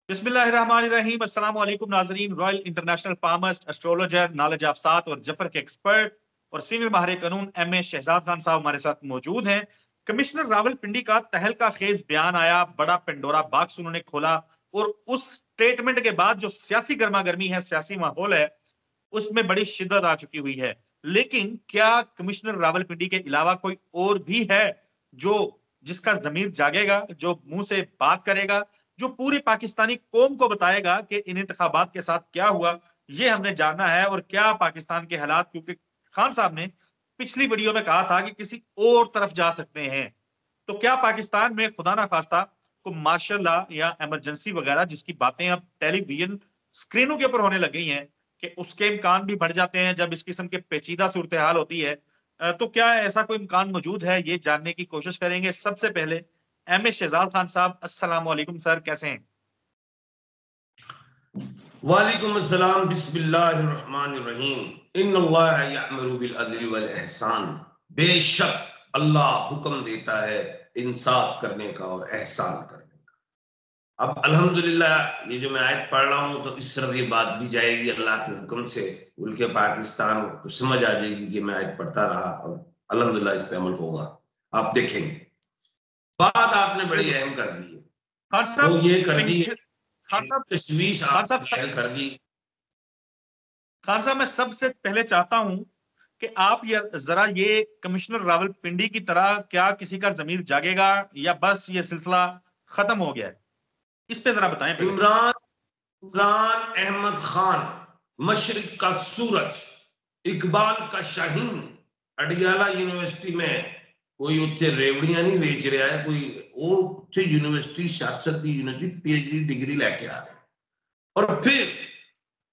बिस्मिल्लाहिर्रहमानिर्रहीम। अस्सलाम वालेकुम नाजरीन। Royal international palmist, astrologer, knowledge of सात और जफर के एक्सपर्ट और सीनियर माहिर कानून एम ए शहजाद खान साहब हमारे साथ मौजूद हैं। कमिश्नर रावलपिंडी का तहलका खेज बयान आया, बड़ा पेंडोरा बॉक्स उन्होंने खोला और उस स्टेटमेंट के बाद जो सियासी गर्मा गर्मी है, सियासी माहौल है, उसमें बड़ी शिद्दत आ चुकी हुई है। लेकिन क्या कमिश्नर रावलपिंडी के अलावा कोई और भी है जो जिसका जमीर जागेगा, जो मुंह से बात करेगा, जो पूरी पाकिस्तानी कौम को बताएगा कि इन इंतखाबात के साथ क्या हुआ? ये हमने जानना है। और क्या पाकिस्तान के हालात, क्योंकि खान साहब ने पिछली वीडियो में कहा था कि किसी और तरफ जा सकते हैं, तो क्या पाकिस्तान में खुदा ना खास्ता को मार्शल लॉ या इमरजेंसी वगैरह जिसकी बातें अब टेलीविजन स्क्रीनों के ऊपर होने लग गई हैं कि उसके इम्कान भी बढ़ जाते हैं जब इस किस्म के पेचीदा सूरत हाल होती है? तो क्या ऐसा कोई इम्कान मौजूद है? ये जानने की कोशिश करेंगे। सबसे पहले एम ए शहजाद खान साहब, अस्सलाम वालेकुम सर, कैसे हैं? वालेकुम अस्सलाम। बिस्मिल्लाहिर्रहमानिर्रहीम। इन्नल्लाह यअमुरु बिल अदल वल ihsan। बेशक अल्लाह हुक्म देता है इंसाफ करने का और एहसान करने का। अब अल्हम्दुलिल्लाह ये जो मैं आयत पढ़ रहा हूँ तो इस तरफ ये बात भी जाएगी अल्लाह के हुक्म से, उनके पाकिस्तान को समझ आ जाएगी कि मैं आयत पढ़ता रहा और अल्हम्दुलिल्लाह इस पे अमल होगा। आप देखेंगे बात आपने बड़ी अहम कर दी है, खान वो साहब ये कर दी खान साहब तशवीश खान आपने साहब जाहिर कर दी। खान साहब, मैं सबसे पहले चाहता हूं कि आप जरा ये कमिश्नर रावलपिंडी की तरह क्या किसी का जमीर जागेगा या बस ये सिलसिला खत्म हो गया है? इस पे जरा बताएं पहले। इमरान इमरान अहमद खान, मशरिक का सूरज, इकबाल का शाहीन, अडियाला यूनिवर्सिटी में कोई उत्थे रेवड़ियां नहीं बेच रहा है, कोई वो उत्थे यूनिवर्सिटी सियासत की यूनिवर्सिटी पीएचडी डिग्री लेके आ रहा है। और फिर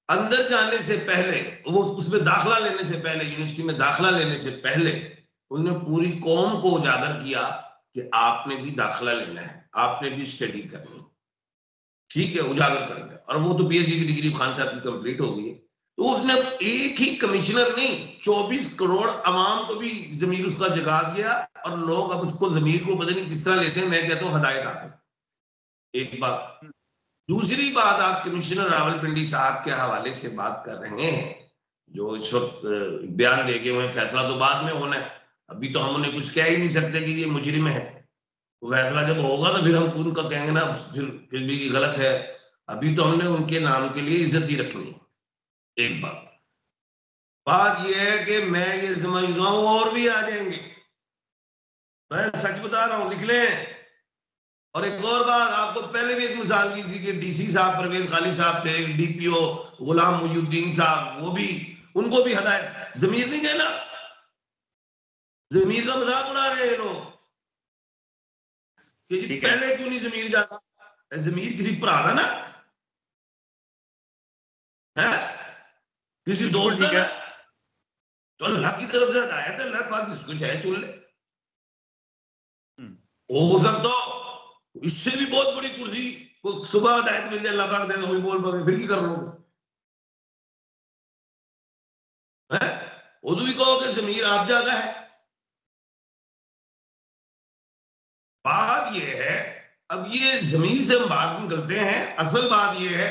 अंदर जाने से पहले, वो उसमें दाखला लेने से पहले, यूनिवर्सिटी में दाखला लेने से पहले उन्होंने पूरी कौम को उजागर किया कि आपने भी दाखला लेना है, आपने भी स्टडी करनी है। ठीक है, उजागर कर दिया और वो तो पीएचडी की डिग्री खान साहब की कंप्लीट हो गई है। तो उसने एक ही कमिश्नर नहीं, 24 करोड़ अवाम को भी जमीर उसका जगा दिया और लोग अब उसको जमीर को पता नहीं किस तरह लेते हैं। मैं कहता हूँ हदायत आते। एक बात। दूसरी बात, आप कमिश्नर रावलपिंडी साहब के हवाले से बात कर रहे हैं जो इस वक्त बयान दे के हुए, फैसला तो बाद में होना है, अभी तो हम उन्हें कुछ कह ही नहीं सकते कि ये मुजरिम है। फैसला जब होगा तो फिर हम उनका कहेंगे ना, फिर भी गलत है। अभी तो हमने उनके नाम के लिए इज्जत ही रखनी है। एक बात यह है कि मैं ये समझ रहा हूं और भी आ जाएंगे, मैं सच बता रहा हूं, लिख लें। और एक और बात, आपको पहले भी एक मिसाल दी थी कि डीसी साहब परवेज खाली साहब थे, डीपीओ गुलाम मुजुद्दीन साहब, वो भी, उनको भी हदायत। जमीर नहीं कहना, जमीर का मजाक उड़ा रहे हैं लोग कि पहले क्यों नहीं जमीर जाता। जमीर किसी भरा ना है, किसी दोस्त का, तो अल्लाह की तरफ से हदायत है, अल्लाह पाक जिसको चाहे चुन ले। हो सकता इससे भी बहुत बड़ी कुर्सी को सुबह हदायत मिल जाए, अल्लाह पाक दे दो, बोल पावे, फिर की कर लोगे? उदू भी कहो कि जमीर आप जागा है। बात यह है, अब ये जमीन से हम बात निकलते हैं, असल बात यह है,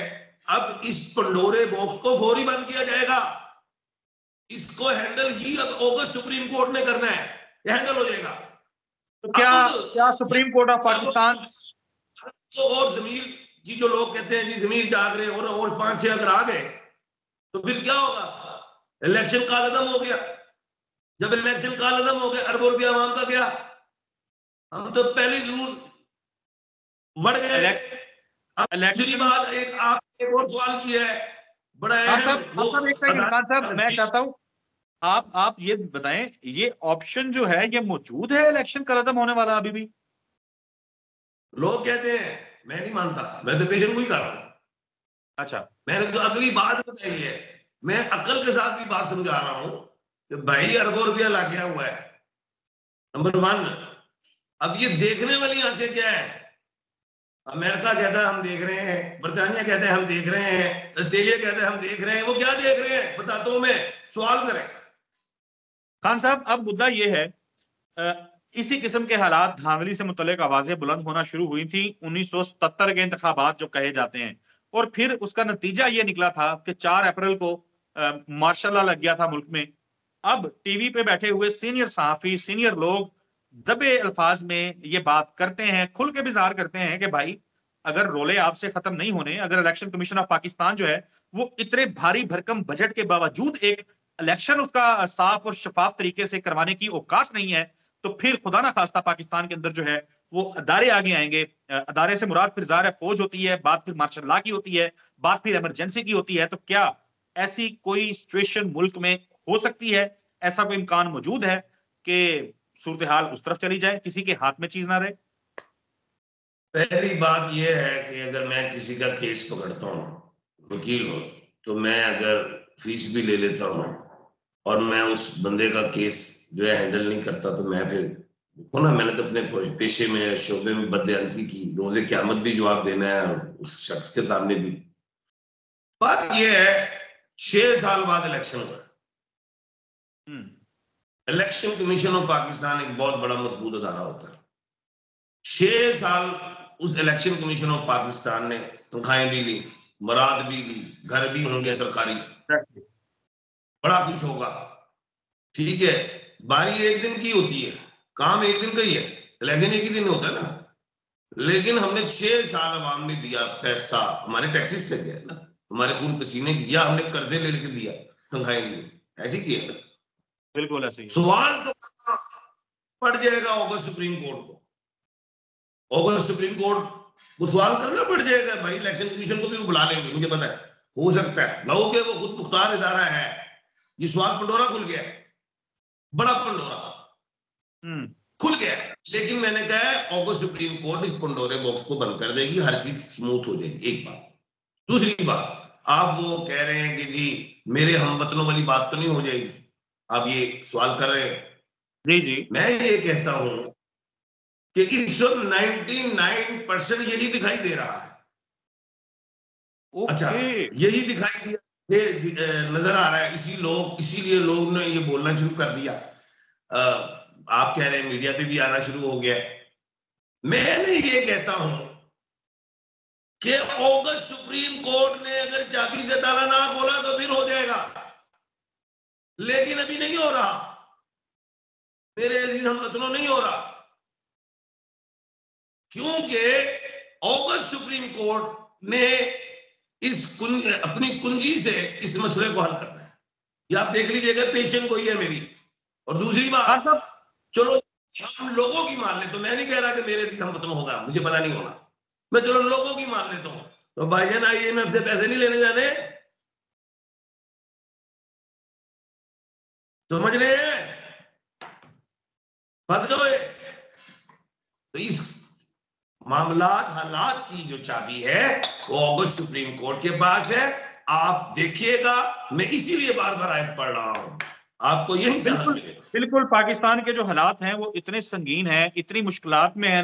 अब इस पंडोरे बॉक्स को फौरी बंद किया जाएगा। इसको हैंडल ही अब अगस्त सुप्रीम कोर्ट ने करना है, ये हैंडल हो जाएगा। तो क्या सुप्रीम कोर्ट ऑफ पाकिस्तान तो, और जमीर की जो लोग कहते हैं जी जमीर जाग रहे और 5-6 अगर आ गए तो फिर क्या होगा? इलेक्शन काल अदम हो गया। जब इलेक्शन काल अदम हो गया, अरबों रुपया आवाम का गया। हम तो पहले जरूर बढ़ गए। दूसरी बात, एक और सवाल किया है बड़ा अहम, खान साहब मैं चाहता हूं आप ये बताएं, ये ऑप्शन जो है ये मौजूद है इलेक्शन का खत्म होने वाला अभी भी? लोग कहते हैं, मैं नहीं मानता, मैं तो पेशेंट को ही कर रहा हूं। अच्छा, मैंने तो अगली बात बताई है, मैं अकल के साथ भी बात समझा रहा हूं कि भाई अरबों रुपया लग गया हुआ है, नंबर 1। अब ये देखने वाली आंखें क्या है? अमेरिका कहता है हम देख रहे हैं, बरतानिया कहते हैं हम देख रहे हैं, ऑस्ट्रेलिया कहते हैं हम देख रहे हैं। वो क्या देख रहे हैं बताता हूं मैं, सवाल करें। खान साहब अब मुद्दा ये है, इसी किस्म के हालात धांधली से मुतल्लिक आवाजें बुलंद होना शुरू हुई थी 1977 के इंतखाबात जो कहे जाते हैं, और फिर उसका नतीजा ये निकला था कि 4 अप्रैल को मार्शल लॉ लग गया था मुल्क में। अब टीवी पे बैठे हुए सीनियर सहाफी, सीनियर लोग दबे अल्फाज में ये बात करते हैं, खुल के भी ज़ाहिर करते हैं कि भाई अगर रोले आपसे खत्म नहीं होने, अगर इलेक्शन कमीशन ऑफ पाकिस्तान जो है वो इतने भारी भरकम बजट के बावजूद एक इलेक्शन उसका साफ और शफाफ तरीके से करवाने की औकात नहीं है, तो फिर खुदा ना खास्ता पाकिस्तान के अंदर जो है वो अदारे आगे आएंगे। अदारे से मुराद फिर ज़ाहिर है फौज होती है, बात फिर मार्शल लॉ की होती है, बात फिर इमरजेंसी की होती है। तो क्या ऐसी कोई सिचुएशन मुल्क में हो सकती है? ऐसा कोई इम्कान मौजूद है कि सूरत हाल उस तरफ चली जाए, किसी के हाथ में चीज ना रहे? पहली बात यह है कि अगर मैं किसी का केस पकड़ता हूँ, वकील हूँ, तो मैं अगर फीस भी ले लेता हूँ और मैं उस बंदे का केस जो है हैंडल नहीं करता, तो मैं फिर देखो ना, मैंने तो अपने पेशे में, शोबे में बदयांती की, रोजे क़यामत भी जवाब देना है उस शख्स के सामने भी। बात यह है 6 साल बाद इलेक्शन हुआ। इलेक्शन कमीशन ऑफ पाकिस्तान एक बहुत बड़ा मजबूत अदारा होता है। 6 साल उस इलेक्शन कमीशन ऑफ पाकिस्तान ने तनख्वाहें भी ली, मराद भी ली, घर भी होंगे सरकारी, बड़ा कुछ होगा, ठीक है। बारी एक दिन की होती है, काम एक दिन का ही है, इलेक्शन एक ही दिन होता है ना। लेकिन हमने 6 साल अवाम ने दिया पैसा, हमारे टैक्सेस से गया ना, हमारे खून पसीने की, या हमने कर्जे लेके दिया, तनख्वाहें ली, ऐसे किया ना। बिल्कुल ऐसे ही। सवाल तो पड़ जाएगा अगस्त सुप्रीम कोर्ट को, अगस्त सुप्रीम कोर्ट को सवाल करना पड़ जाएगा भाई। इलेक्शन कमीशन को भी वो बुला लेंगे, मुझे पता है, हो सकता है लो के वो खुद मुख्तार इदारा है। ये सवाल पंडोरा खुल गया, बड़ा पंडोरा खुल गया। लेकिन मैंने कहा अगस्त सुप्रीम कोर्ट इस पंडोरे बॉक्स को बंद कर देगी, हर चीज स्मूथ हो जाएगी। एक बात। दूसरी बात, आप वो कह रहे हैं कि जी मेरे हमवतनों वाली बात तो नहीं हो जाएगी, आप ये सवाल कर रहे हैं। जी जी। मैं ये कहता हूं कि इस वक्त 99% यही दिखाई दे रहा है। अच्छा, यही दिखाई दिया, ये नजर आ रहा है, इसीलिए लोग ने ये बोलना शुरू कर दिया। आप कह रहे हैं मीडिया पे भी आना शुरू हो गया है। मैं ये कहता हूं कि अगस्त सुप्रीम कोर्ट ने अगर चाबी से ताला ना खोला तो फिर हो जाएगा, लेकिन अभी नहीं हो रहा मेरे अजीज हमवतनों, नहीं हो रहा, क्योंकि अगस्त सुप्रीम कोर्ट ने अपनी कुंजी से इस मसले को हल करना है। ये आप देख लीजिएगा, पेशेंट कोई है मेरी। और दूसरी बात, चलो हम लोगों की मान ले, तो मैं नहीं कह रहा कि मेरे अजीज हमवतन होगा, मुझे पता नहीं होना, मैं चलो लोगों की मान लेता हूं। तो भाईजान IMF से पैसे नहीं लेने जाने, समझ रहे हैं, फंस गए। तो इस मामलात हालात की जो चाबी है वो अगस्त सुप्रीम कोर्ट के पास है। आप देखिएगा, मैं इसीलिए बार बार आयत पढ़ रहा हूं, आपको यही से हल मिलेगा। बिल्कुल पाकिस्तान के जो हालात हैं वो इतने संगीन हैं, इतनी मुश्किलात में हैं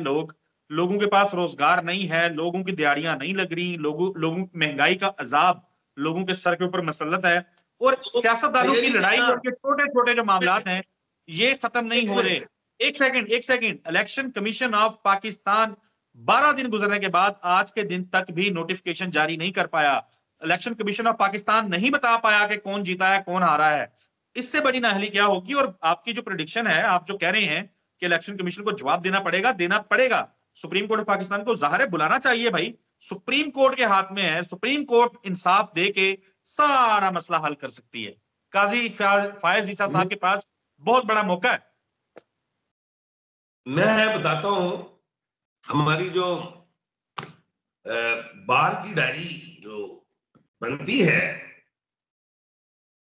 लोगों के पास रोजगार नहीं है, लोगों की दिहाड़ियां नहीं लग रही, लोगों महंगाई का अजाब लोगों के सर के ऊपर मसलत है, और सियासतदानों की लड़ाई और के छोटे छोटे जो मामलात हैं ये खत्म नहीं हो रहे। एक second, election commission of Pakistan 12 दिन गुजरने के बाद आज के दिन तक भी नोटिफिकेशन जारी नहीं कर पाया। इलेक्शन कमीशन ऑफ पाकिस्तान नहीं बता पाया कि कौन जीता है कौन हारा है। इससे बड़ी नाअहली क्या होगी? और आपकी जो प्रेडिक्शन है, आप जो कह रहे हैं कि इलेक्शन कमीशन को जवाब देना पड़ेगा, सुप्रीम कोर्ट ऑफ पाकिस्तान को ज़ाहिर है बुलाना चाहिए भाई। सुप्रीम कोर्ट के हाथ में है, सुप्रीम कोर्ट इंसाफ दे के सारा मसला हल कर सकती है। काजी फायज ईसा साहब के पास बहुत बड़ा मौका है। मैं बताता हूं, हमारी जो बार की डायरी जो बनती है,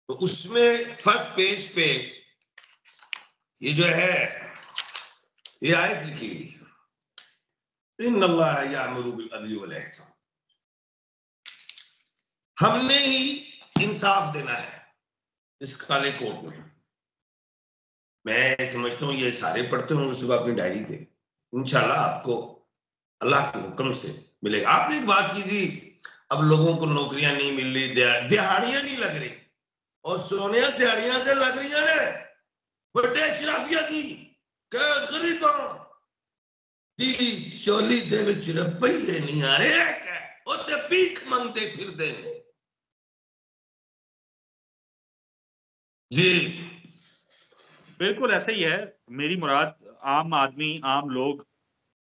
तो उसमें फर्स्ट पेज पे ये जो है ये आयत लिखी हुई है, इन्नल्लाह यामुरु बिल अदल वल इहसान। हमने ही इंसाफ देना है इस काले कोर्ट में। मैं समझता हूँ ये सारे पढ़ते होंगे सुबह अपनी डायरी पे, इंशाल्लाह आपको अल्लाह के हुक्म से मिलेगा। आपने एक बात की थी, अब लोगों को नौकरियां नहीं मिल रही, दिहाड़ियां नहीं लग रही, और सोनिया दिहाड़ियां तो लग रही है बड़े अशराफिया की, कि गरीबां दी चोली दे विच रुपये नहीं आ रहे कि उत्ते भीख मंगते फिरदे ने। जी बिल्कुल ऐसा ही है। मेरी मुराद आम आदमी, आम लोग,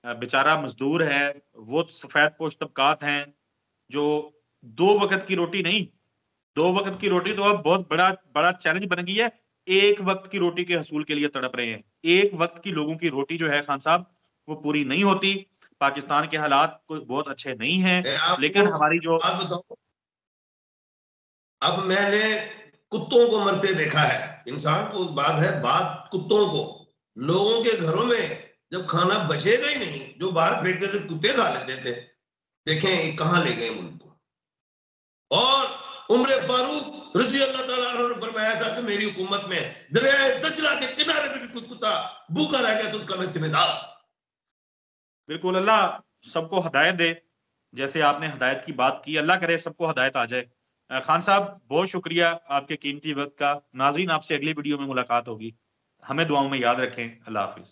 बेचारा मजदूर है, वो सफेद पोश तबकात हैं जो 2 वक्त की रोटी नहीं, 2 वक्त की रोटी तो अब बहुत बड़ा बड़ा चैलेंज बन गई है। 1 वक्त की रोटी के हसूल के लिए तड़प रहे हैं। 1 वक्त की लोगों की रोटी जो है खान साहब, वो पूरी नहीं होती। पाकिस्तान के हालात कोई बहुत अच्छे नहीं हैं, आपको लेकिन हमारी जो बात बताऊं, अब मैंने कुत्तों को मरते देखा है। इंसान को बात है, बात कुत्तों को। लोगों के घरों में जब खाना बचेगा ही नहीं, जो बाहर फेंक देते कुत्ते खा लेते थे। देखें कहां ले गए मुल्क को। और उम्र फारूक रजी अल्लाह ताला अन्हु ने फरमाया था कि मेरी हुकूमत में दरिया दजला के किनारे पे भी कोई कुत्ता भूखा रह गया तो उसका मैं जिम्मेदार। बिल्कुल, अल्लाह सबको हिदायत दे। जैसे आपने हिदायत की बात की, अल्लाह करे सबको हिदायत आ जाए। खान साहब, बहुत शुक्रिया आपके कीमती वक्त का। नाज़रीन, आपसे अगली वीडियो में मुलाकात होगी। हमें दुआओं में याद रखें। अल्लाह हाफ़िज़।